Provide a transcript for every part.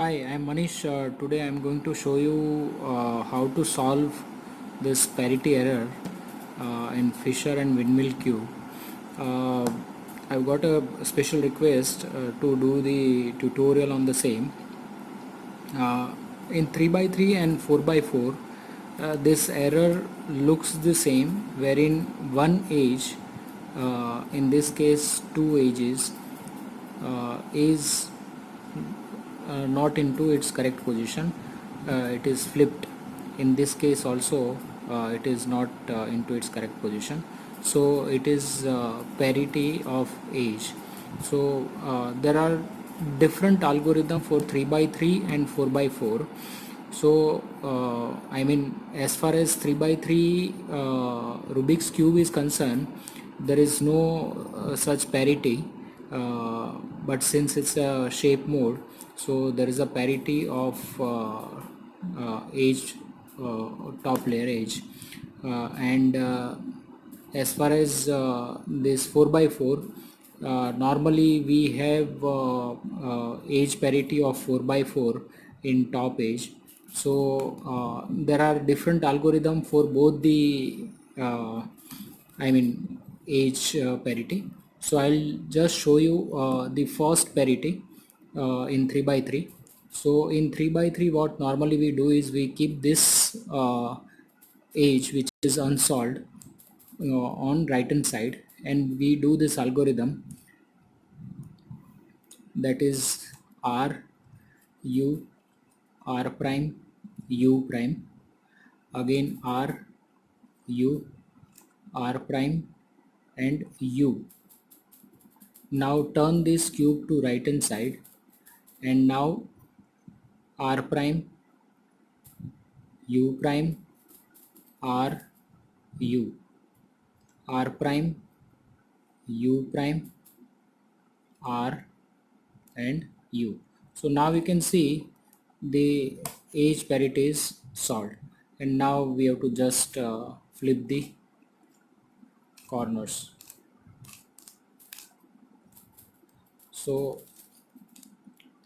Hi, I'm Manish. Today I'm going to show you how to solve this parity error in Fisher and windmill cube. Uh, I've got a special request to do the tutorial on the same. In 3 by 3 and 4 by 4, this error looks the same, wherein one edge, in this case two edges, is not into its correct position. It is flipped. In this case also it is not into its correct position, so it is parity of age. So there are different algorithm for 3 by 3 and 4 by 4. So I mean, as far as 3 by 3 Rubik's cube is concerned, there is no such parity, but since it's a shape mode, so there is a parity of age, top layer age, and as far as this 4 by 4, normally we have age parity of 4 by 4 in top age. So there are different algorithm for both the I mean age parity. So I'll just show you the first parity in 3 by 3. So in 3 by 3, what normally we do is we keep this age which is unsolved on right hand side, and we do this algorithm, that is r u r prime u prime, again r u r prime and u. Now turn this cube to right hand side, and now r prime u prime r u, r prime u prime r and u. So now we can see the age parity is solved, and now we have to just flip the corners. So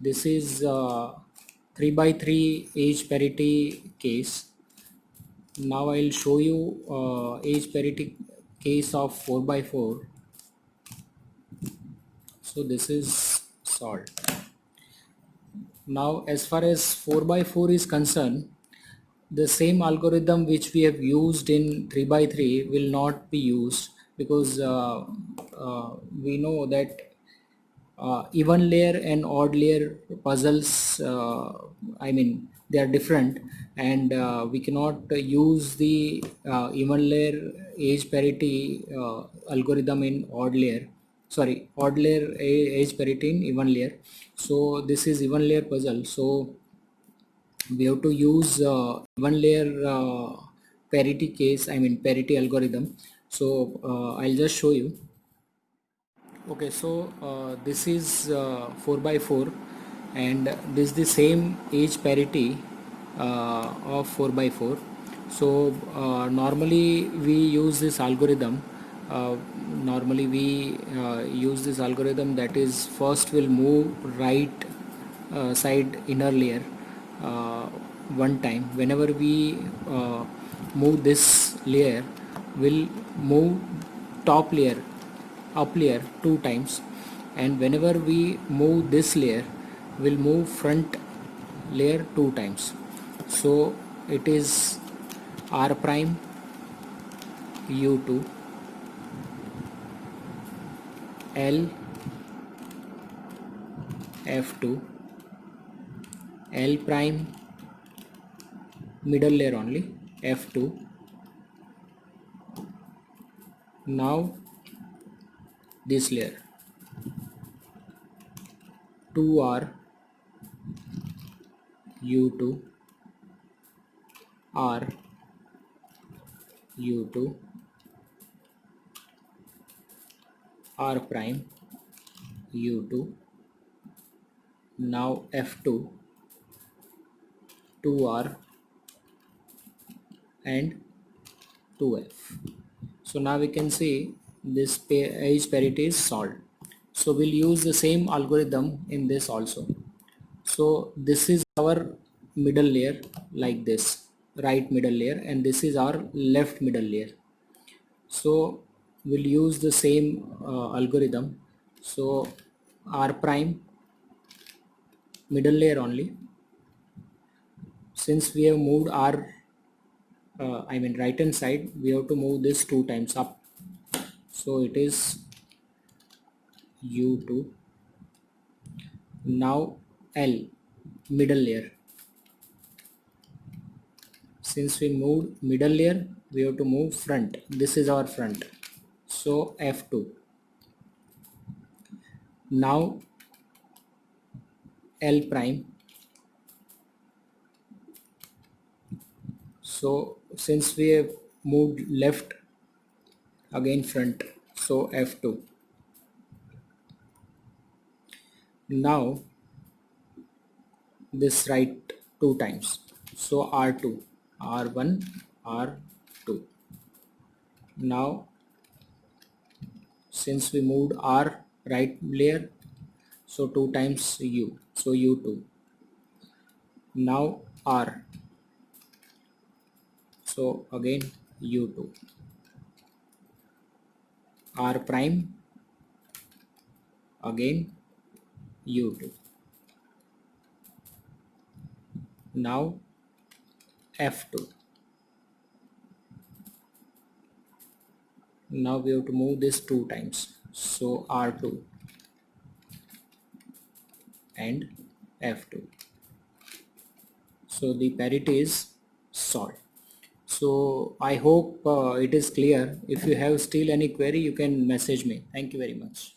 this is 3 by 3 age parity case. Now I'll show you age parity case of 4 by 4. So this is solved. Now as far as 4 by 4 is concerned, the same algorithm which we have used in 3 by 3 will not be used, because we know that even layer and odd layer puzzles, I mean they are different, and we cannot use the even layer age parity algorithm in odd layer, sorry, odd layer age parity in even layer. So this is even layer puzzle, so we have to use even layer parity case, I mean parity algorithm. So I'll just show you. Okay, so this is 4 by 4, and this is the same age parity of 4 by 4. So normally we use this algorithm. Normally we use this algorithm, that is, first we'll move right side inner layer uh, one time. Whenever we move this layer, we'll move top layer, up layer, two times, and whenever we move this layer, we'll move front layer two times. So it is r prime u2 l f2 l prime middle layer only f2. Now this layer 2r u2 r u2 r prime u2. Now f2 2r and 2f. So now we can see this age parity is solved. So we'll use the same algorithm in this also. So this is our middle layer, like this, right middle layer, and this is our left middle layer. So we'll use the same algorithm. So R prime middle layer only. Since we have moved our right hand side, we have to move this 2 times up. So it is U2. Now L middle layer. Since we moved middle layer, we have to move front. This is our front. So F2. Now L prime. So since we have moved left, again front, so F2. Now this right 2 times, so R2, R1, R2. Now since we moved R right layer, so 2 times U, so U2. Now R, so again U2. R prime, again U2. Now F2. Now we have to move this 2 times, so R2 and F2. So the parity is solved. So I hope it is clear. If you have still any query, you can message me. Thank you very much.